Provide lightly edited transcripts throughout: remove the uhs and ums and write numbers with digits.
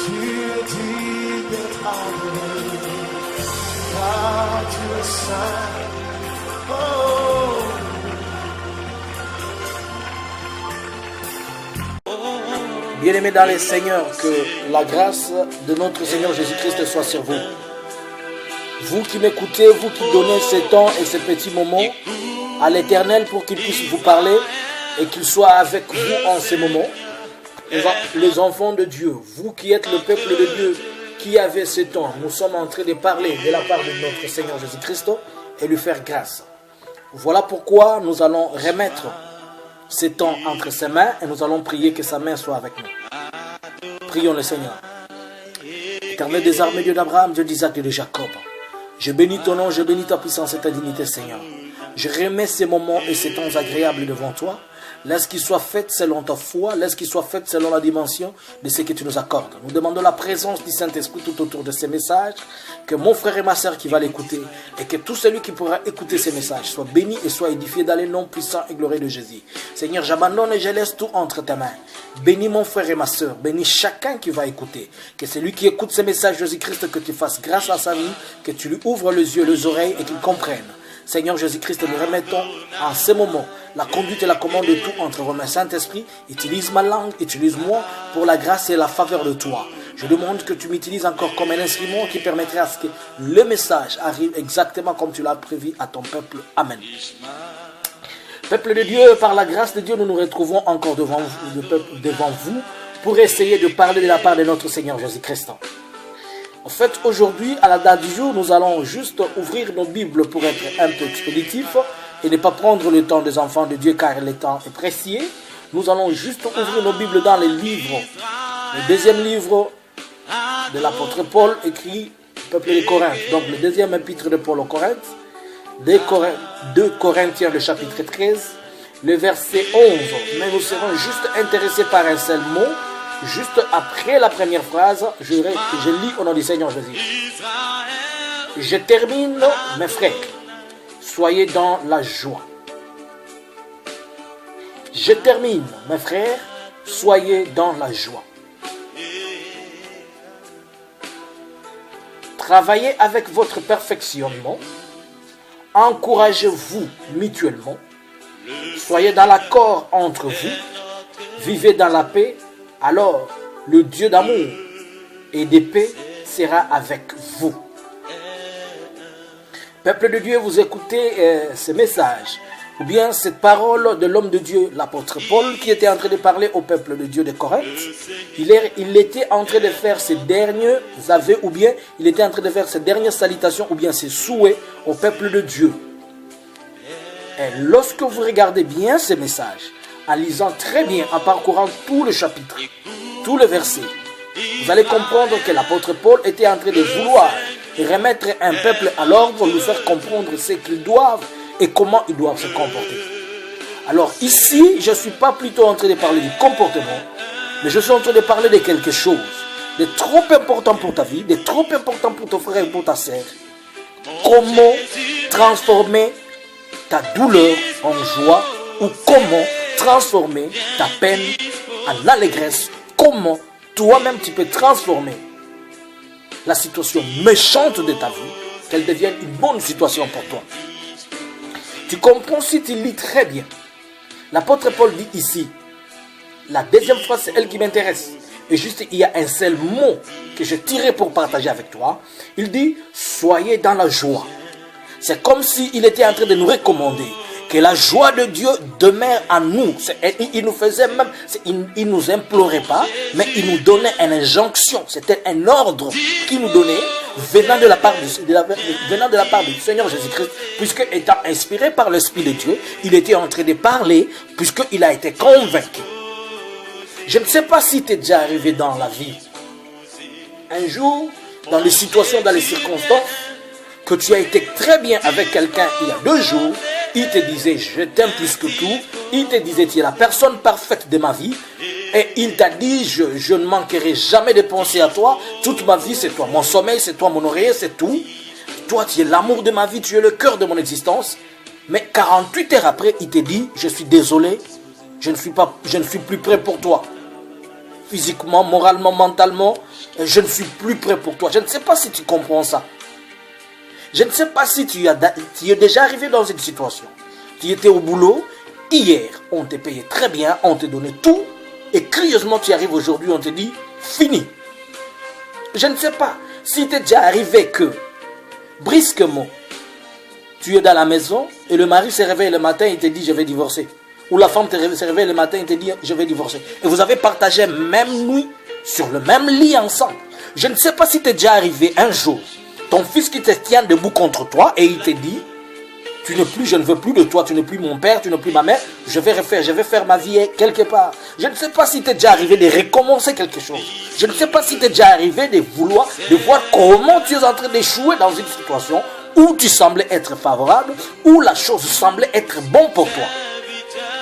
Tu dis de pardonner, car tu es saint. Oh. Bien-aimés dans les Seigneurs, que la grâce de notre Seigneur Jésus-Christ soit sur vous. Vous qui m'écoutez, vous qui donnez ces temps et ces petits moments à l'Éternel pour qu'il puisse vous parler et qu'il soit avec vous en ces moments. Les enfants de Dieu, vous qui êtes le peuple de Dieu, qui avez ce temps, nous sommes en train de parler de la part de notre Seigneur Jésus-Christ et lui faire grâce. Voilà pourquoi nous allons remettre ce temps entre ses mains et nous allons prier que sa main soit avec nous. Prions le Seigneur. Éternel des armées, Dieu d'Abraham, Dieu d'Isaac et de Jacob. Je bénis ton nom, je bénis ta puissance et ta dignité, Seigneur. Je remets ces moments et ces temps agréables devant toi. Laisse qu'ils soient faits selon ta foi, laisse qu'ils soient faits selon la dimension de ce que tu nous accordes. Nous demandons la présence du Saint-Esprit tout autour de ces messages, que mon frère et ma sœur qui va l'écouter, et que tout celui qui pourra écouter ces messages soit béni et soit édifié dans les noms puissants et glorieux de Jésus. Seigneur, j'abandonne et je laisse tout entre tes mains. Bénis mon frère et ma sœur, bénis chacun qui va écouter. Que celui qui écoute ces messages, Jésus-Christ, que tu fasses grâce à sa vie, que tu lui ouvres les yeux, les oreilles et qu'il comprenne. Seigneur Jésus-Christ, nous remettons en ce moment la conduite et la commande de tout entre vos mains. Saint-Esprit, utilise ma langue, utilise-moi pour la grâce et la faveur de toi. Je demande que tu m'utilises encore comme un instrument qui permettrait à ce que le message arrive exactement comme tu l'as prévu à ton peuple. Amen. Peuple de Dieu, par la grâce de Dieu, nous nous retrouvons encore devant vous pour essayer de parler de la part de notre Seigneur Jésus-Christ. En fait, aujourd'hui, à la date du jour, nous allons juste ouvrir nos Bibles pour être un peu expéditifs et ne pas prendre le temps des enfants de Dieu car le temps est précieux. Nous allons juste ouvrir nos Bibles dans les livres. Le deuxième livre de l'apôtre Paul écrit au peuple de Corinthe. Donc le deuxième épître de Paul aux Corinthes. 2 Corinthiens, le chapitre 13, le verset 11. Mais nous serons juste intéressés par un seul mot. Juste après la première phrase, je lis au nom du Seigneur Jésus. Je termine, mes frères, soyez dans la joie. Je termine, mes frères, soyez dans la joie. Travaillez avec votre perfectionnement. Encouragez-vous mutuellement. Soyez dans l'accord entre vous. Vivez dans la paix. Alors, le Dieu d'amour et de paix sera avec vous. Peuple de Dieu, vous écoutez ce message, ou bien cette parole de l'homme de Dieu, l'apôtre Paul, qui était en train de parler au peuple de Dieu de Corinthe. Il était en train de faire ses derniers aveux, ou bien il était en train de faire ses dernières salutations, ou bien ses souhaits au peuple de Dieu. Et lorsque vous regardez bien ce message, en lisant très bien, en parcourant tout le chapitre, tout le verset, vous allez comprendre que l'apôtre Paul était en train de vouloir remettre un peuple à l'ordre, lui faire comprendre ce qu'ils doivent et comment ils doivent se comporter. Alors ici, je ne suis pas plutôt en train de parler du comportement, mais je suis en train de parler de quelque chose de trop important pour ta vie, de trop important pour ton frère et pour ta sœur. Comment transformer ta douleur en joie, ou comment transformer ta peine en allégresse. Comment toi-même tu peux transformer la situation méchante de ta vie, qu'elle devienne une bonne situation pour toi. Tu comprends si tu lis très bien. L'apôtre Paul dit ici, la deuxième phrase c'est elle qui m'intéresse. Et juste il y a un seul mot que je tirais pour partager avec toi. Il dit, soyez dans la joie. C'est comme s'il était en train de nous recommander que la joie de Dieu demeure en nous. Il nous faisait même, il nous implorait pas, mais il nous donnait une injonction. C'était un ordre qu'il nous donnait venant de la part du Seigneur Jésus-Christ, puisque étant inspiré par l'Esprit de Dieu, il était en train de parler, puisqu'il a été convaincu. Je ne sais pas si tu es déjà arrivé dans la vie. Un jour, dans les situations, dans les circonstances, que tu as été très bien avec quelqu'un il y a 2 jours, il te disait je t'aime plus que tout, il te disait tu es la personne parfaite de ma vie, et il t'a dit je ne manquerai jamais de penser à toi, toute ma vie c'est toi, mon sommeil c'est toi, mon oreiller c'est tout, toi tu es l'amour de ma vie, tu es le cœur de mon existence. Mais 48 heures après il te dit je suis désolé, je ne suis plus prêt pour toi. physiquement, moralement, mentalement, je ne suis plus prêt pour toi. Je ne sais pas si tu comprends ça. Je ne sais pas si tu es déjà arrivé dans une situation. Tu étais au boulot, hier, on t'a payé très bien, on t'a donné tout, et curieusement, tu arrives aujourd'hui, on te dit, fini. Je ne sais pas si t'es déjà arrivé que, brusquement, tu es dans la maison, et le mari se réveille le matin, il te dit, je vais divorcer. Ou la femme se réveille le matin, il te dit, je vais divorcer. Et vous avez partagé même nuit, sur le même lit ensemble. Je ne sais pas si t'es déjà arrivé un jour, ton fils qui te tient debout contre toi, et il te dit, tu n'es plus, je ne veux plus de toi, tu n'es plus mon père, tu n'es plus ma mère, je vais faire ma vie quelque part. Je ne sais pas si t'es déjà arrivé de recommencer quelque chose. Je ne sais pas si t'es déjà arrivé de voir comment tu es en train d'échouer dans une situation où tu semblais être favorable, où la chose semblait être bonne pour toi.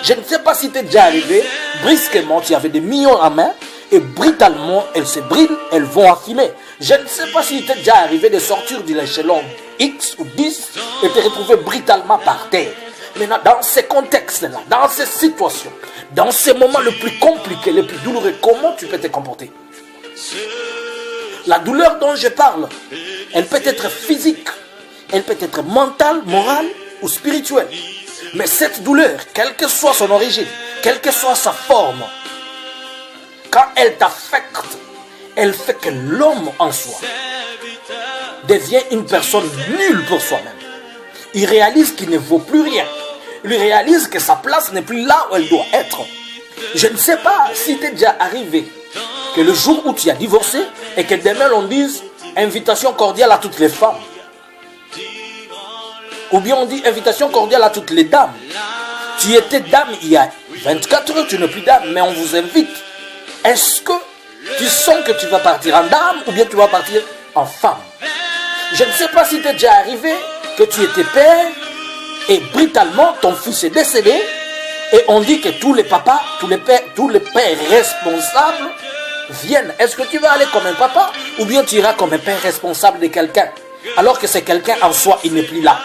Je ne sais pas si t'es déjà arrivé, brusquement, tu avais des millions en main, et brutalement, elles se brisent, elles vont affimer. Je ne sais pas s'il t'est déjà arrivé de sortir de l'échelon X ou 10 et te retrouver brutalement par terre. Maintenant, dans ces contextes-là, dans ces situations, dans ces moments les plus compliqués, les plus douloureux, comment tu peux te comporter? La douleur dont je parle, elle peut être physique, elle peut être mentale, morale ou spirituelle. Mais cette douleur, quelle que soit son origine, quelle que soit sa forme, quand elle t'affecte, elle fait que l'homme en soi devient une personne nulle pour soi-même. Il réalise qu'il ne vaut plus rien. Il réalise que sa place n'est plus là où elle doit être. Je ne sais pas si t'es déjà arrivé que le jour où tu as divorcé et que demain on dise invitation cordiale à toutes les femmes. Ou bien on dit invitation cordiale à toutes les dames. Tu étais dame il y a 24 heures, tu n'es plus dame, mais on vous invite. Est-ce que tu sens que tu vas partir en dame ou bien tu vas partir en femme? Je ne sais pas si t'es déjà arrivé que tu étais père et brutalement ton fils est décédé et on dit que tous les papas, tous les pères responsables viennent. Est-ce que tu vas aller comme un papa ou bien tu iras comme un père responsable de quelqu'un alors que c'est quelqu'un en soi, il n'est plus là?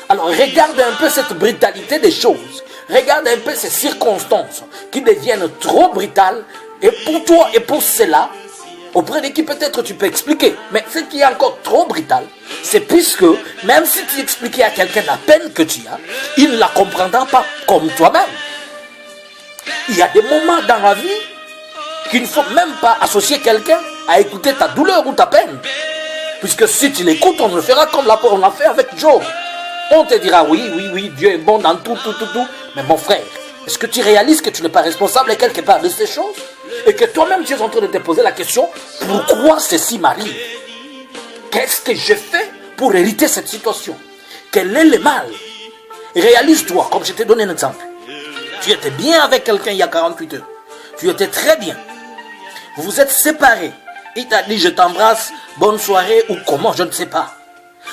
Alors regarde un peu cette brutalité des choses. Regarde un peu ces circonstances qui deviennent trop brutales. Et pour toi et pour cela, auprès de qui peut-être tu peux expliquer. Mais ce qui est encore trop brutal, c'est puisque même si tu expliquais à quelqu'un la peine que tu as, il ne la comprendra pas comme toi-même. Il y a des moments dans la vie qu'il ne faut même pas associer quelqu'un à écouter ta douleur ou ta peine. Puisque si tu l'écoutes, on le fera comme on l'a fait avec Job. On te dira oui, Dieu est bon dans tout. Mais mon frère, est-ce que tu réalises que tu n'es pas responsable quelque part de ces choses? Et que toi-même tu es en train de te poser la question, pourquoi ceci m'arrive? Qu'est-ce que je fais pour hériter cette situation? Quel est le mal? Réalise-toi, comme je t'ai donné un exemple. Tu étais bien avec quelqu'un il y a 48 heures. Tu étais très bien. Vous vous êtes séparés. Il t'a dit je t'embrasse, bonne soirée ou comment, je ne sais pas.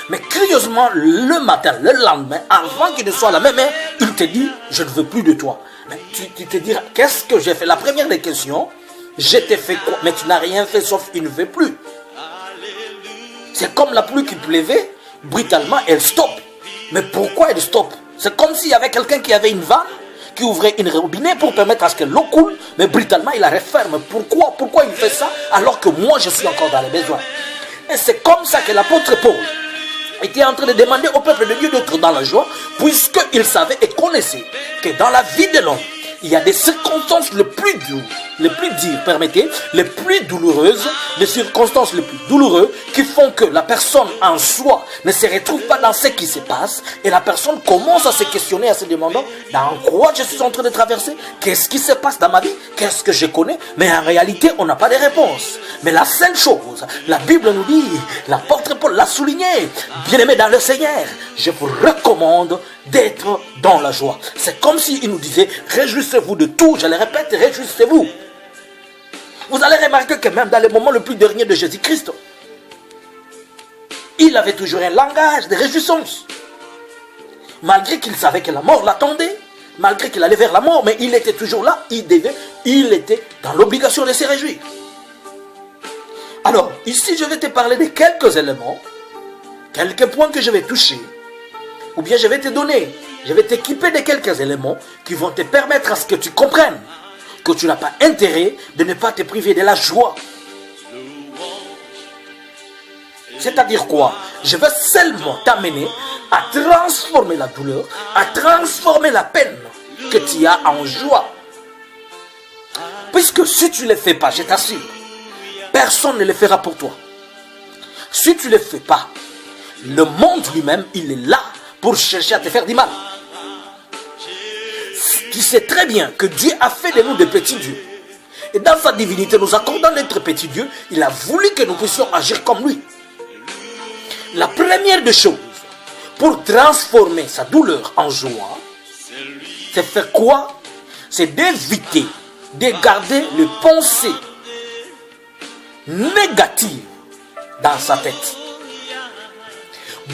Mais curieusement, le matin, le lendemain, avant qu'il ne soit la même heure, il te dit, je ne veux plus de toi. Mais tu te diras, qu'est-ce que j'ai fait? La première des questions, je t'ai fait quoi? Mais tu n'as rien fait sauf il ne veut plus. C'est comme la pluie qui pleuvait, brutalement, elle stoppe. Mais pourquoi elle stoppe? C'est comme s'il y avait quelqu'un qui avait une vanne, qui ouvrait une robinet pour permettre à ce que l'eau coule, mais brutalement, il la referme. Pourquoi il fait ça alors que moi, je suis encore dans les besoins? Et c'est comme ça que l'apôtre Paul était en train de demander au peuple de Dieu d'être dans la joie, puisqu'il savait et connaissait que dans la vie de l'homme, il y a des circonstances les plus dures, les plus douloureuses, les circonstances les plus douloureuses qui font que la personne en soi ne se retrouve pas dans ce qui se passe et la personne commence à se questionner, à se demander dans quoi je suis en train de traverser, qu'est-ce qui se passe dans ma vie, qu'est-ce que je connais, mais en réalité on n'a pas de réponse. Mais la seule chose, la Bible nous dit, l'apôtre Paul l'a souligné, bien-aimés dans le Seigneur, je vous recommande d'être dans la joie. C'est comme s'il nous disait, réjouissez-vous de tout, je le répète, réjouissez-vous. Vous allez remarquer que même dans les moments le plus dernier de Jésus-Christ, il avait toujours un langage de réjouissance. Malgré qu'il savait que la mort l'attendait, malgré qu'il allait vers la mort, mais il était toujours là, il était dans l'obligation de se réjouir. Alors, ici je vais te parler de quelques éléments, quelques points que je vais toucher, ou bien je vais te donner, je vais t'équiper de quelques éléments qui vont te permettre à ce que tu comprennes que tu n'as pas intérêt de ne pas te priver de la joie. C'est-à-dire quoi? Je veux seulement t'amener à transformer la douleur, à transformer la peine que tu as en joie. Puisque si tu ne le fais pas, je t'assure, personne ne le fera pour toi. Si tu ne le fais pas, le monde lui-même, il est là pour chercher à te faire du mal. Tu sais très bien que Dieu a fait de nous des petits dieux. Et dans sa divinité, nous accordant d'être petits dieux, il a voulu que nous puissions agir comme lui. La première des choses, pour transformer sa douleur en joie, c'est faire quoi? C'est d'éviter de garder les pensées négatives dans sa tête.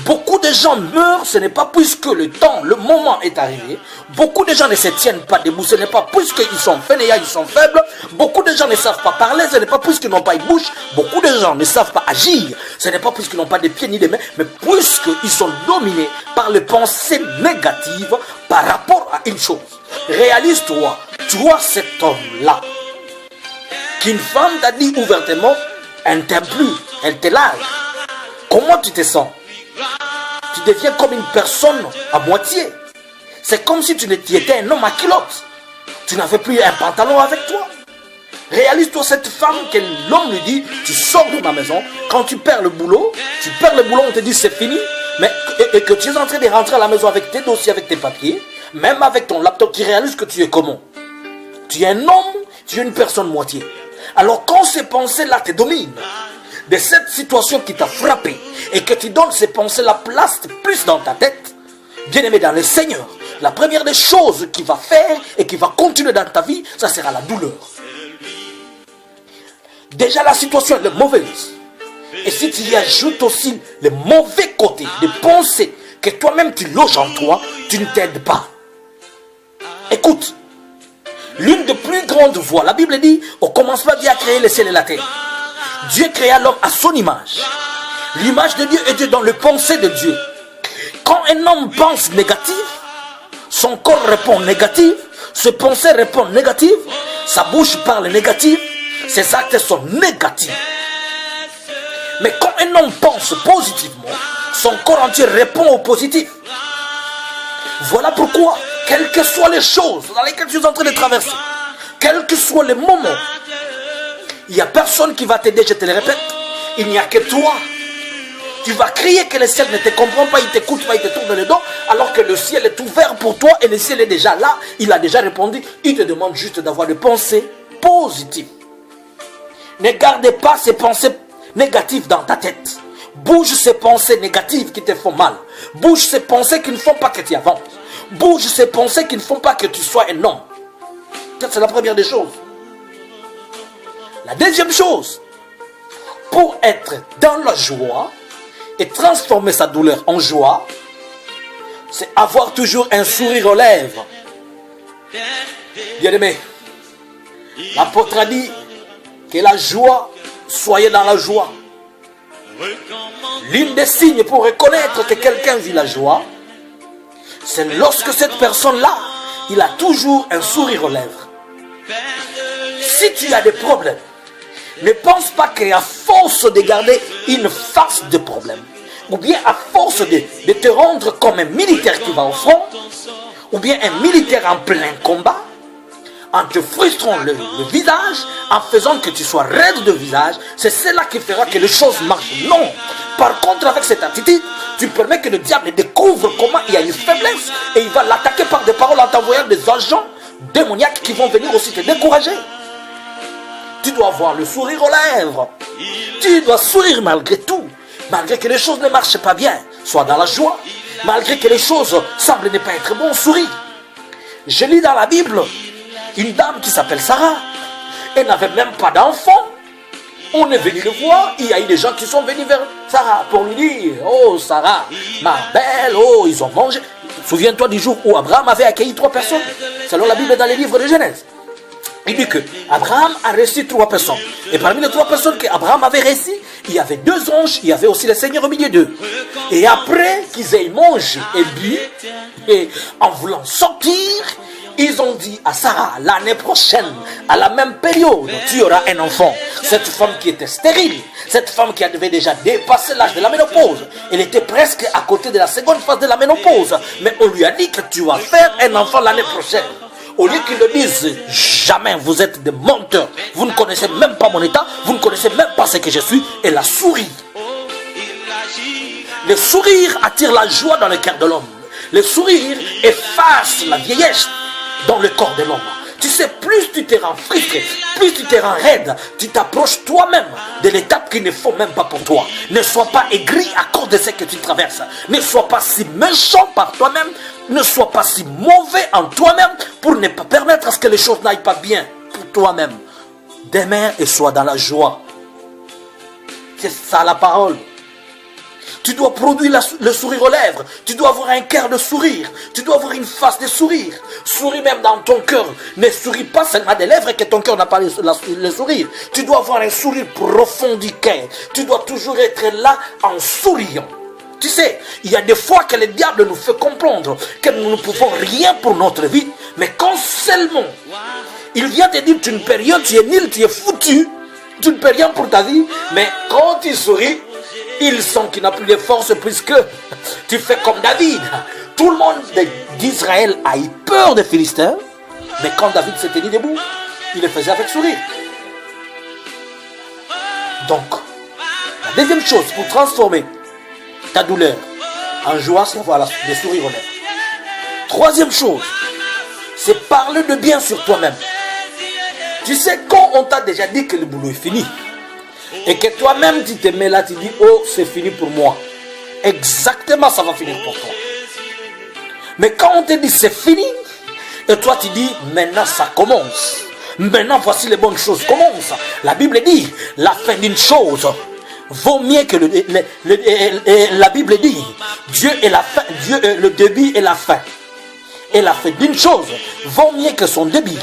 Beaucoup de gens meurent, ce n'est pas puisque le temps, le moment est arrivé. Beaucoup de gens ne se tiennent pas debout, ce n'est pas puisqu'ils sont fainéants, ils sont faibles. Beaucoup de gens ne savent pas parler, ce n'est pas puisqu'ils n'ont pas une bouche. Beaucoup de gens ne savent pas agir, ce n'est pas puisqu'ils n'ont pas de pieds ni de mains, mais puisqu'ils sont dominés par les pensées négatives par rapport à une chose. Réalise-toi, toi cet homme-là, qu'une femme t'a dit ouvertement, elle ne t'aime plus, elle te lâche. Comment tu te sens? Tu deviens comme une personne à moitié. C'est comme si tu étais un homme à culotte. Tu n'avais plus un pantalon avec toi. Réalise-toi cette femme que l'homme lui dit, tu sors de ma maison. Quand tu perds le boulot, on te dit c'est fini. Mais, et que tu es en train de rentrer à la maison avec tes dossiers, avec tes papiers, même avec ton laptop, tu réalises que tu es comment? Tu es un homme, tu es une personne moitié. Alors quand ces pensées-là te dominent, de cette situation qui t'a frappé et que tu donnes ces pensées-là place plus dans ta tête, bien-aimé dans le Seigneur, la première des choses qu'il va faire et qui va continuer dans ta vie, ça sera la douleur. Déjà la situation est mauvaise. Et si tu y ajoutes aussi les mauvais côtés, les pensées que toi-même tu loges en toi, tu ne t'aides pas. Écoute, l'une des plus grandes voies, la Bible dit, au commencement Dieu a créé le ciel et la terre. Dieu créa l'homme à son image. L'image de Dieu est dans le pensée de Dieu. Quand un homme pense négatif, son corps répond négatif, ses pensées répondent négatives, sa bouche parle négative, ses actes sont négatifs. Mais quand un homme pense positivement, son corps entier répond au positif. Voilà pourquoi, quelles que soient les choses dans lesquelles tu es en train de traverser, quels que soient les moments, il n'y a personne qui va t'aider, je te le répète. Il n'y a que toi. Tu vas crier que le ciel ne te comprend pas, il ne t'écoute pas, il te tourne le dos, alors que le ciel est ouvert pour toi et le ciel est déjà là. Il a déjà répondu. Il te demande juste d'avoir des pensées positives. Ne gardez pas ces pensées négatives dans ta tête. Bouge ces pensées négatives qui te font mal. Bouge ces pensées qui ne font pas que tu avances. Bouge ces pensées qui ne font pas que tu sois un homme. C'est la première des choses. La deuxième chose, pour être dans la joie et transformer sa douleur en joie, c'est avoir toujours un sourire aux lèvres. Bien-aimé, l'apôtre a dit que la joie, soyez dans la joie. L'une des signes pour reconnaître que quelqu'un vit la joie, c'est lorsque cette personne-là, il a toujours un sourire aux lèvres. Si tu as des problèmes, ne pense pas qu'à force de garder une face de problème, ou bien à force de te rendre comme un militaire qui va au front, ou bien un militaire en plein combat, en te frustrant le visage, en faisant que tu sois raide de visage, c'est cela qui fera que les choses marchent. Non. Par contre, avec cette attitude, tu permets que le diable découvre comment il y a une faiblesse et il va l'attaquer par des paroles en t'envoyant des agents démoniaques qui vont venir aussi te décourager. Tu dois avoir le sourire aux lèvres. Tu dois sourire malgré tout. Malgré que les choses ne marchent pas bien, sois dans la joie. Malgré que les choses semblent ne pas être bonnes, souris. Je lis dans la Bible une dame qui s'appelle Sarah. Elle n'avait même pas d'enfant. On est venu le voir. Il y a eu des gens qui sont venus vers Sarah pour lui dire: oh Sarah, ma belle, oh ils ont mangé. Souviens-toi du jour où Abraham avait accueilli 3 personnes. Selon la Bible dans les livres de Genèse. Il dit que Abraham a reçu 3 personnes. Et parmi les 3 personnes qu'Abraham avait reçues, il y avait 2 anges, il y avait aussi le Seigneur au milieu d'eux. Et après qu'ils aient mangé et bu, et en voulant sortir, Ils ont dit à Sarah, l'année prochaine, à la même période, tu auras un enfant. Cette femme qui était stérile, cette femme qui avait déjà dépassé l'âge de la ménopause, elle était presque à côté de la seconde phase de la ménopause. Mais on lui a dit que tu vas faire un enfant l'année prochaine. Au lieu qu'ils le disent, jamais, vous êtes des menteurs. Vous ne connaissez même pas mon état, vous ne connaissez même pas ce que je suis. Elle a souri. Le sourire attire la joie dans le cœur de l'homme. Le sourire efface la vieillesse dans le corps de l'homme. Tu sais, plus tu te rends frustré, plus tu te rends raide, tu t'approches toi-même de l'étape qu'il ne faut même pas pour toi. Ne sois pas aigri à cause de ce que tu traverses. Ne sois pas si méchant par toi-même. Ne sois pas si mauvais en toi-même pour ne pas permettre à ce que les choses n'aillent pas bien pour toi-même. Demeure et sois dans la joie. C'est ça la parole. Tu dois produire le sourire aux lèvres. Tu dois avoir un cœur de sourire. Tu dois avoir une face de sourire. Souris même dans ton cœur. Ne souris pas seulement des lèvres et que ton cœur n'a pas le sourire. Tu dois avoir un sourire profond du cœur. Tu dois toujours être là en souriant. Tu sais, il y a des fois que le diable nous fait comprendre que nous ne pouvons rien pour notre vie. Mais quand seulement il vient te dire, tu ne peux rien, tu es nul, tu es foutu. Tu ne peux rien pour ta vie. Mais quand tu souris, il sent qu'il n'a plus de force puisque tu fais comme David. Tout le monde d'Israël a eu peur des Philistins. Mais quand David s'est tenu debout, il le faisait avec sourire. Donc, la deuxième chose pour transformer ta douleur en joie, c'est avoir des sourires aux lèvres. Troisième chose, c'est parler de bien sur toi-même. Tu sais, quand on t'a déjà dit que le boulot est fini, et que toi-même tu te mets là, tu dis, oh, c'est fini pour moi. Exactement, ça va finir pour toi. Mais quand on te dit c'est fini, et toi tu dis, maintenant ça commence. Maintenant voici les bonnes choses commencent. La Bible dit, la fin d'une chose vaut mieux que la Bible dit, Dieu est la fin, Dieu est le début et la fin. Et la fin d'une chose vaut mieux que son début.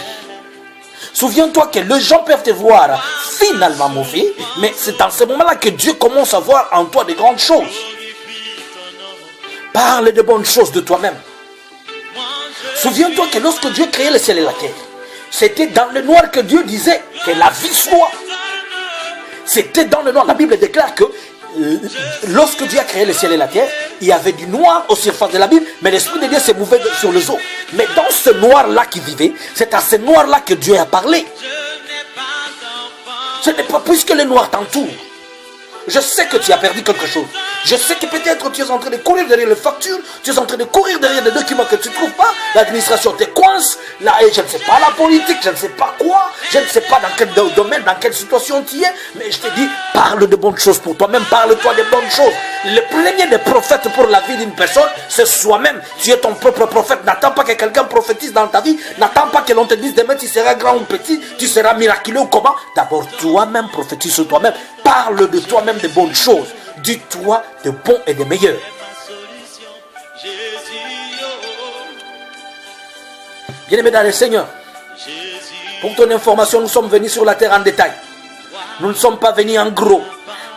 Souviens-toi que les gens peuvent te voir finalement mauvais, mais c'est dans ce moment-là que Dieu commence à voir en toi de grandes choses. Parle de bonnes choses de toi-même. Souviens-toi que lorsque Dieu créait le ciel et la terre, c'était dans le noir que Dieu disait que la vie soit. C'était dans le noir. La Bible déclare que lorsque Dieu a créé le ciel et la terre, il y avait du noir aux surfaces de la Bible, mais l'Esprit de Dieu se mouvait sur les eaux. Mais dans ce noir-là qui vivait, c'est à ce noir-là que Dieu a parlé. Ce n'est pas puisque le noir t'entoure. Je sais que tu as perdu quelque chose. Je sais que peut-être tu es en train de courir derrière les factures, tu es en train de courir derrière des documents que tu ne trouves pas, l'administration te coince, là, je ne sais pas la politique, je ne sais pas quoi, je ne sais pas dans quel domaine, dans quelle situation tu es, mais je te dis, parle de bonnes choses pour toi-même, parle-toi de bonnes choses. Le premier des prophètes pour la vie d'une personne, c'est soi-même. Tu es ton propre prophète. N'attends pas que quelqu'un prophétise dans ta vie, n'attends pas que l'on te dise demain tu seras grand ou petit, tu seras miraculeux ou comment. D'abord toi-même prophétise sur toi-même, parle de toi-même de bonnes choses. Dis-toi de bons et de meilleurs. Bien-aimés dans le Seigneur, pour ton information, nous sommes venus sur la terre en détail. Nous ne sommes pas venus en gros.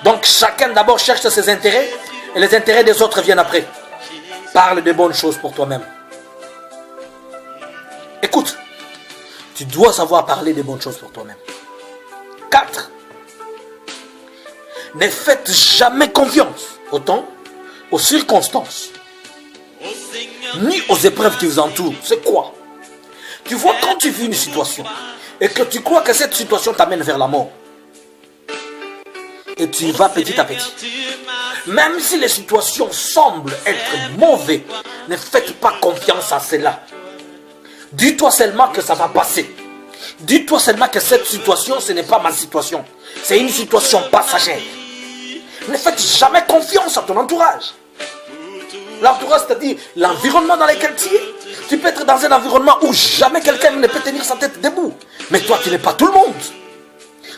Donc chacun d'abord cherche ses intérêts et les intérêts des autres viennent après. Parle de bonnes choses pour toi-même. Écoute, tu dois savoir parler de bonnes choses pour toi-même. 4. Ne faites jamais confiance au temps, aux circonstances, ni aux épreuves qui vous entourent. C'est quoi? Tu vois, quand tu vis une situation et que tu crois que cette situation t'amène vers la mort, et tu y vas petit à petit, même si les situations semblent être mauvaises, ne faites pas confiance à cela. Dis-toi seulement que ça va passer. Dis-toi seulement que cette situation, ce n'est pas ma situation. C'est une situation passagère. Ne faites jamais confiance à ton entourage. L'entourage, c'est-à-dire l'environnement dans lequel tu es. Tu peux être dans un environnement où jamais quelqu'un ne peut tenir sa tête debout. Mais toi, tu n'es pas tout le monde.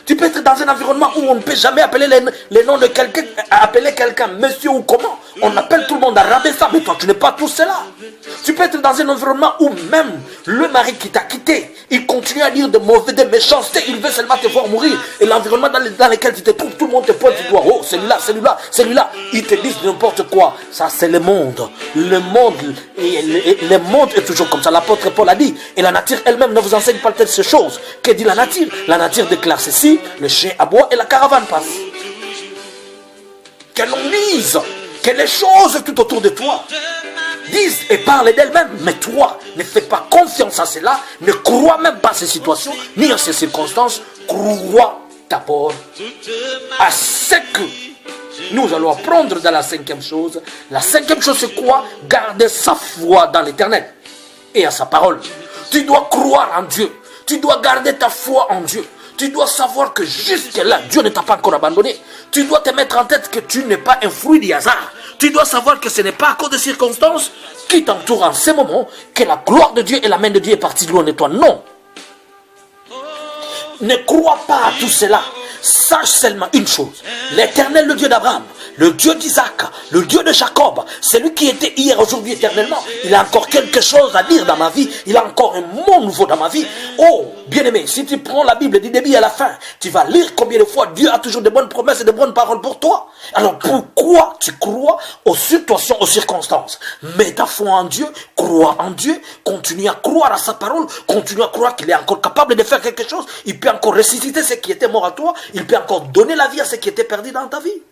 Tu peux être dans un environnement où on ne peut jamais appeler les noms de quelqu'un, appeler quelqu'un monsieur ou comment. On appelle tout le monde à rabaisser, mais toi tu n'es pas tout cela. Tu peux être dans un environnement où même le mari qui t'a quitté Il continue à dire de mauvais, de méchanceté. Il veut seulement te voir mourir. Et l'environnement dans lequel tu te trouves, tout le monde te pointe du doigt. Oh, celui-là, celui-là, celui-là. Ils te disent n'importe quoi. Ça, c'est le monde. Le monde est toujours comme ça. L'apôtre Paul a dit. Et la nature elle-même ne vous enseigne pas peut-être ces choses. Que dit la nature? La nature déclare ceci. Le chien aboie et la caravane passe. Que l'on dise que les choses tout autour de toi disent et parlent d'elles-mêmes. Mais toi, ne fais pas confiance à cela. Ne crois même pas à ces situations, ni à ces circonstances. Crois d'abord à ce que nous allons apprendre dans la cinquième chose. La cinquième chose, c'est quoi? Garder sa foi dans l'Éternel et à sa parole. Tu dois croire en Dieu. Tu dois garder ta foi en Dieu. Tu dois savoir que jusque-là, Dieu ne t'a pas encore abandonné. Tu dois te mettre en tête que tu n'es pas un fruit du hasard. Tu dois savoir que ce n'est pas à cause de circonstances qui t'entourent en ce moment que la gloire de Dieu et la main de Dieu est partie loin de toi. Non. Ne crois pas à tout cela. Sache seulement une chose. L'Éternel, le Dieu d'Abraham, le Dieu d'Isaac, le Dieu de Jacob, celui qui était hier, aujourd'hui, éternellement, il a encore quelque chose à dire dans ma vie. Il a encore un mot nouveau dans ma vie. Oh, bien-aimé, si tu prends la Bible du début à la fin, tu vas lire combien de fois Dieu a toujours de bonnes promesses et de bonnes paroles pour toi. Alors pourquoi tu crois aux situations, aux circonstances? Mets ta foi en Dieu, crois en Dieu, continue à croire à sa parole, continue à croire qu'il est encore capable de faire quelque chose. Il peut encore ressusciter ce qui était mort à toi. Il peut encore donner la vie à ce qui était perdu dans ta vie.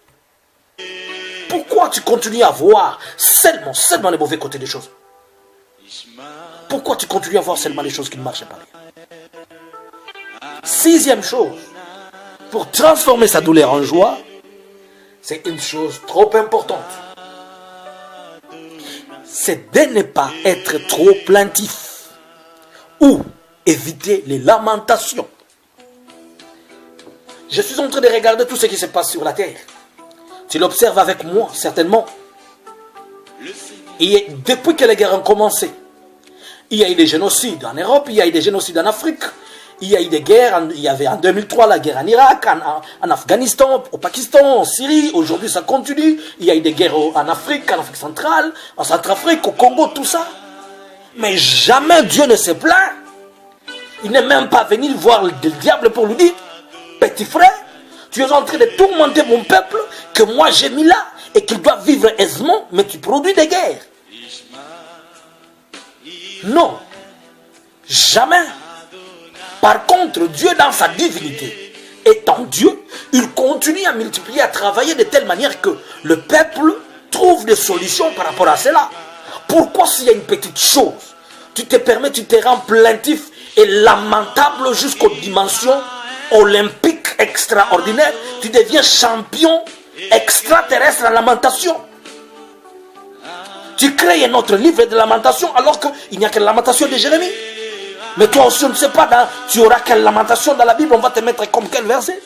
Pourquoi tu continues à voir seulement les mauvais côtés des choses? Pourquoi tu continues à voir seulement les choses qui ne marchent pas bien? Sixième chose, pour transformer sa douleur en joie, c'est une chose trop importante. C'est de ne pas être trop plaintif ou éviter les lamentations. Je suis en train de regarder tout ce qui se passe sur la terre. Tu l'observes avec moi, certainement. Et depuis que les guerres ont commencé, il y a eu des génocides en Europe, il y a eu des génocides en Afrique, il y a eu des guerres, il y avait en 2003 la guerre en Irak, en Afghanistan, au Pakistan, en Syrie, aujourd'hui ça continue, il y a eu des guerres en Afrique centrale, en Centrafrique, au Congo, tout ça. Mais jamais Dieu ne se plaint. Il n'est même pas venu voir le diable pour lui dire: petit frère, tu es en train de tourmenter mon peuple que moi j'ai mis là et qu'il doit vivre aisément, mais tu produis des guerres. Non, jamais. Par contre, Dieu dans sa divinité, étant Dieu, il continue à multiplier, à travailler de telle manière que le peuple trouve des solutions par rapport à cela. Pourquoi s'il y a une petite chose, tu te rends plaintif et lamentable jusqu'aux dimensions olympiques extraordinaires, tu deviens champion extraterrestre en lamentation. Tu crées un autre livre de lamentation alors qu'il n'y a que la lamentation de Jérémie. Mais toi aussi, on ne sait pas, tu auras quelle lamentation dans la Bible, on va te mettre comme quel verset.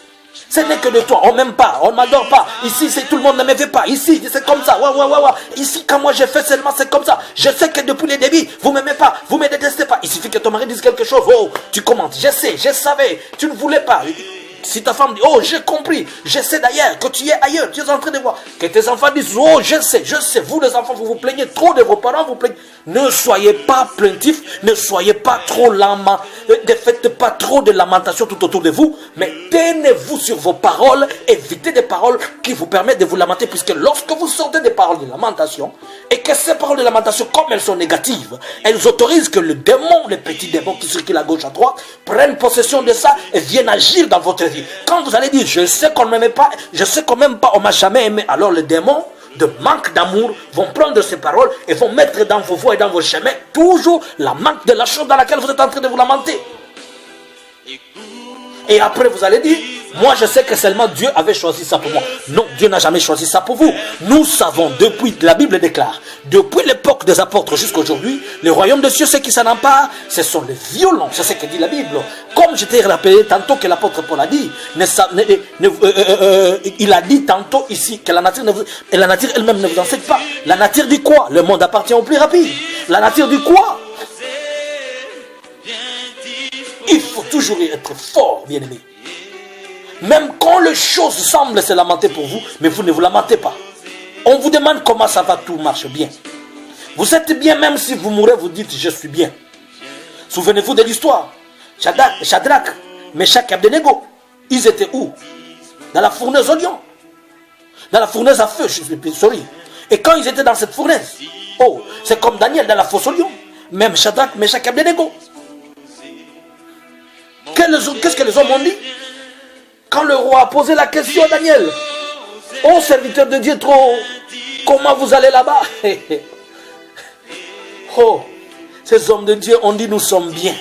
Ce n'est que de toi, on ne m'aime pas, on ne m'adore pas. Ici, tout le monde ne me veut pas. Ici, c'est comme ça. Ouais. Ici, quand moi j'ai fait seulement, c'est comme ça. Je sais que depuis les débuts, vous ne m'aimez pas, vous ne me détestez pas. Il suffit que ton mari dise quelque chose. Oh, tu commentes. Je sais, je savais, tu ne voulais pas. Si ta femme dit: oh, j'ai compris, je sais d'ailleurs que tu es ailleurs, tu es en train de voir. Que tes enfants disent: oh, je sais, vous les enfants, vous vous plaignez trop de vos parents, vous plaignez. Ne soyez pas plaintifs, ne soyez pas trop lamentés, ne faites pas trop de lamentations tout autour de vous, mais tenez-vous sur vos paroles, évitez des paroles qui vous permettent de vous lamenter, puisque lorsque vous sortez des paroles de lamentation, et que ces paroles de lamentation, comme elles sont négatives, elles autorisent que le démon, les petits démons qui circulent à gauche, à droite, prennent possession de ça et viennent agir dans votre vie. Quand vous allez dire: je sais qu'on ne m'aimait pas, je sais qu'on ne m'aime pas, on ne m'a jamais aimé, alors les démons de manque d'amour vont prendre ces paroles et vont mettre dans vos voies et dans vos chemins toujours la manque de la chose dans laquelle vous êtes en train de vous lamenter. Et après vous allez dire: moi je sais que seulement Dieu avait choisi ça pour moi. Non, Dieu n'a jamais choisi ça pour vous. Nous savons, depuis, la Bible déclare, depuis l'époque des apôtres jusqu'à aujourd'hui, le royaume de Dieu, ceux qui s'en emparent, ce sont les violents. C'est ce que dit la Bible. Comme je t'ai rappelé tantôt que l'apôtre Paul a dit, il a dit tantôt ici que la nature elle-même ne vous enseigne pas. La nature dit quoi? Le monde appartient au plus rapide. La nature dit quoi? Il faut toujours être fort, bien-aimé. Même quand les choses semblent se lamenter pour vous, mais vous ne vous lamentez pas. On vous demande comment ça va, tout marche bien. Vous êtes bien, même si vous mourrez, vous dites: je suis bien. Souvenez-vous de l'histoire. Shadrach, Meshach et Abednego, ils étaient où? Dans la fournaise au lion. Dans la fournaise à feu, sorry. Et quand ils étaient dans cette fournaise, oh, c'est comme Daniel dans la fosse au lion. Même Shadrach, Meshach et Abednego. Qu'est-ce que les hommes ont dit? Quand le roi a posé la question à Daniel, oh serviteur de Dieu trop, comment vous allez là-bas? Oh, ces hommes de Dieu ont dit nous sommes bien.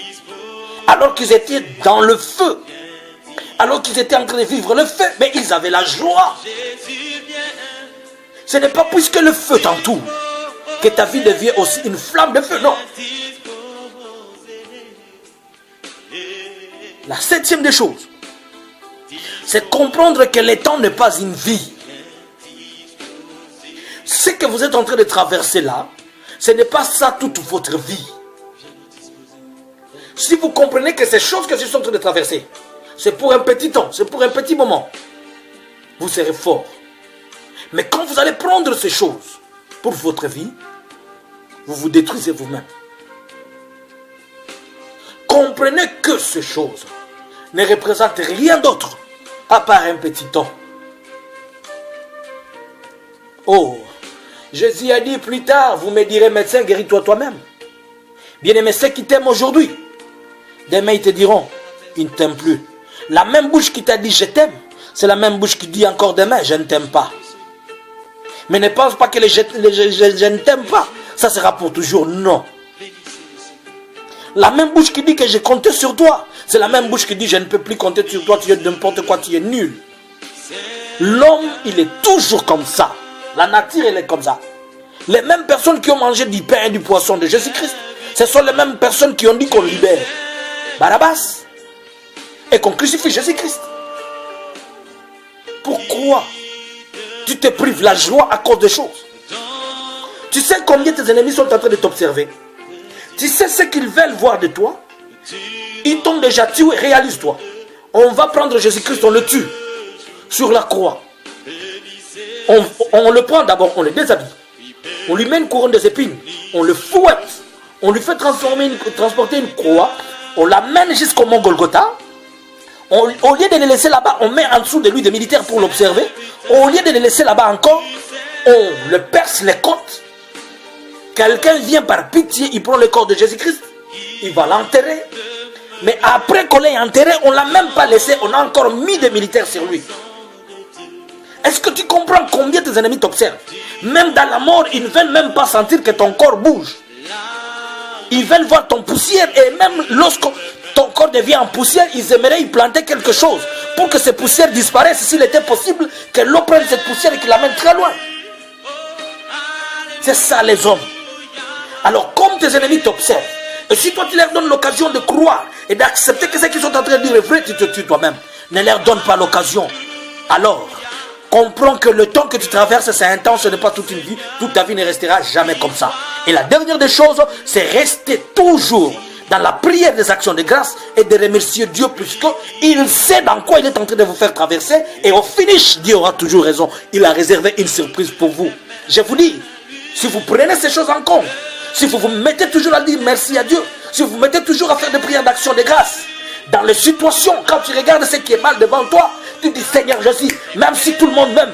Alors qu'ils étaient dans le feu. Alors qu'ils étaient en train de vivre le feu. Mais ils avaient la joie. Ce n'est pas puisque le feu t'entoure que ta vie devient aussi une flamme de feu. Non. La septième des choses, c'est comprendre que le temps n'est pas une vie. Ce que vous êtes en train de traverser là, ce n'est pas ça toute votre vie. Si vous comprenez que ces choses que je suis en train de traverser, c'est pour un petit temps, c'est pour un petit moment, vous serez fort. Mais quand vous allez prendre ces choses pour votre vie, vous vous détruisez vous-même. Comprenez que ces choses ne représentent rien d'autre à part un petit temps. Oh, Jésus a dit plus tard, vous me direz médecin, guéris-toi toi-même. Bien-aimé, ceux qui t'aiment aujourd'hui, demain ils te diront, ils ne t'aiment plus. La même bouche qui t'a dit je t'aime, c'est la même bouche qui dit encore demain, je ne t'aime pas. Mais ne pense pas que je ne t'aime pas, ça sera pour toujours, non. La même bouche qui dit que j'ai compté sur toi, c'est la même bouche qui dit je ne peux plus compter sur toi, tu es n'importe quoi, tu es nul. L'homme, il est toujours comme ça. La nature, elle est comme ça. Les mêmes personnes qui ont mangé du pain et du poisson de Jésus-Christ, ce sont les mêmes personnes qui ont dit qu'on libère Barabbas et qu'on crucifie Jésus-Christ. Pourquoi tu te prives la joie à cause de choses? Tu sais combien tes ennemis sont en train de t'observer? Tu sais ce qu'ils veulent voir de toi? Ils t'ont déjà tué, réalise-toi. On va prendre Jésus-Christ, on le tue sur la croix. On le prend d'abord, on le déshabille. On lui met une couronne des épines. On le fouette. On lui fait transporter une croix. On l'amène jusqu'au mont Golgotha. Au lieu de le laisser là-bas, on met en dessous de lui des militaires pour l'observer. Au lieu de le laisser là-bas encore, on le perce les côtes. Quelqu'un vient par pitié, il prend le corps de Jésus-Christ. Il va l'enterrer. Mais après qu'on l'ait enterré, on ne l'a même pas laissé. On a encore mis des militaires sur lui. Est-ce que tu comprends combien tes ennemis t'observent? Même dans la mort, ils ne veulent même pas sentir que ton corps bouge. Ils veulent voir ton poussière. Et même lorsque ton corps devient en poussière, ils aimeraient y planter quelque chose pour que ces poussières disparaissent. S'il était possible que l'eau prenne cette poussière et qu'il l'amène très loin. C'est ça les hommes. Alors comme tes ennemis t'observent, et si toi tu leur donnes l'occasion de croire et d'accepter que ce qu'ils sont en train de dire est vrai, tu te tues toi-même. Ne leur donne pas l'occasion. Alors, comprends que le temps que tu traverses, c'est un temps, ce n'est pas toute une vie. Toute ta vie ne restera jamais comme ça. Et la dernière des choses, c'est rester toujours dans la prière des actions de grâce et de remercier Dieu puisqu'il sait dans quoi il est en train de vous faire traverser. Et au finish, Dieu aura toujours raison. Il a réservé une surprise pour vous. Je vous dis, si vous prenez ces choses en compte, si vous vous mettez toujours à dire merci à Dieu, si vous vous mettez toujours à faire des prières d'action de grâce, dans les situations, quand tu regardes ce qui est mal devant toi, tu dis Seigneur Jésus, même si tout le monde m'aime,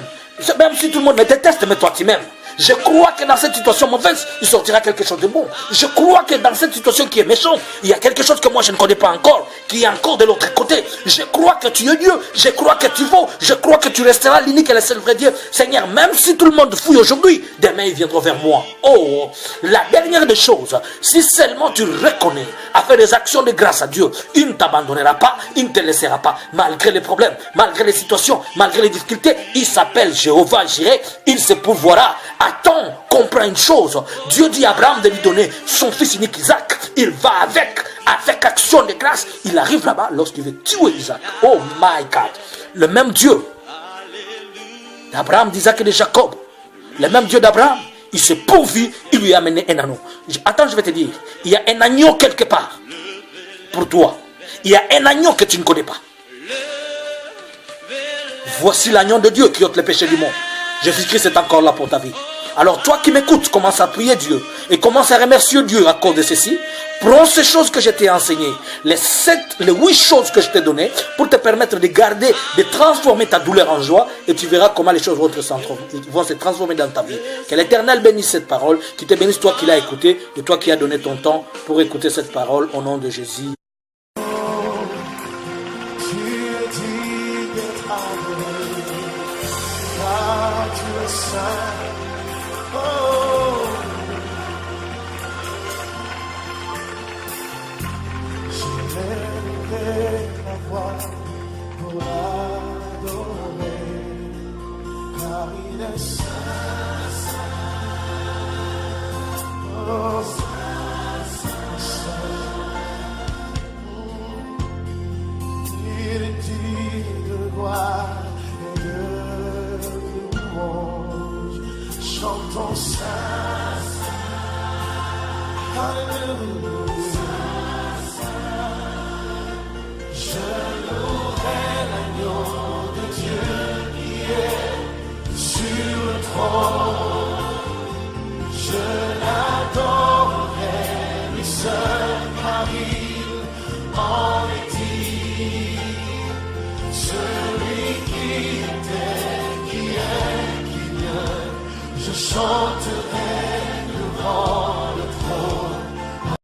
même si tout le monde me déteste, mais toi tu m'aimes. Je crois que dans cette situation mauvaise, il sortira quelque chose de bon. Je crois que dans cette situation qui est méchante, il y a quelque chose que moi je ne connais pas encore, qui est encore de l'autre côté. Je crois que tu es Dieu, je crois que tu vaux, je crois que tu resteras l'unique et le seul vrai Dieu. Seigneur, même si tout le monde fouille aujourd'hui, demain ils viendront vers moi. Oh, la dernière des choses, si seulement tu reconnais à faire des actions de grâce à Dieu, il ne t'abandonnera pas, il ne te laissera pas, malgré les problèmes, malgré les situations, malgré les difficultés. Il s'appelle Jéhovah Jireh, il se pourvoira. Attends, comprends une chose. Dieu dit à Abraham de lui donner son fils unique Isaac. Il va avec action de grâce. Il arrive là-bas lorsqu'il veut tuer Isaac. Oh my God. Le même Dieu d'Abraham, d'Isaac et de Jacob. Le même Dieu d'Abraham. Il s'est pourvu, il lui a amené un agneau. Attends, je vais te dire. Il y a un agneau quelque part pour toi. Il y a un agneau que tu ne connais pas. Voici l'agneau de Dieu qui ôte les péchés du monde. Jésus-Christ est encore là pour ta vie. Alors toi qui m'écoutes, commence à prier Dieu et commence à remercier Dieu à cause de ceci. Prends ces choses que je t'ai enseignées, les 8 choses que je t'ai données pour te permettre de garder, de transformer ta douleur en joie et tu verras comment les choses vont se transformer dans ta vie. Que l'Éternel bénisse cette parole, qui te bénisse toi qui l'as écoutée et toi qui as donné ton temps pour écouter cette parole au nom de Jésus. Chantons ça, Alléluia. Je louerai l'agneau de Dieu qui est sur le trône. Je l'adorerai, lui seul, car il en est digne. Celui qui était, qui est, qui vient. Je chanterai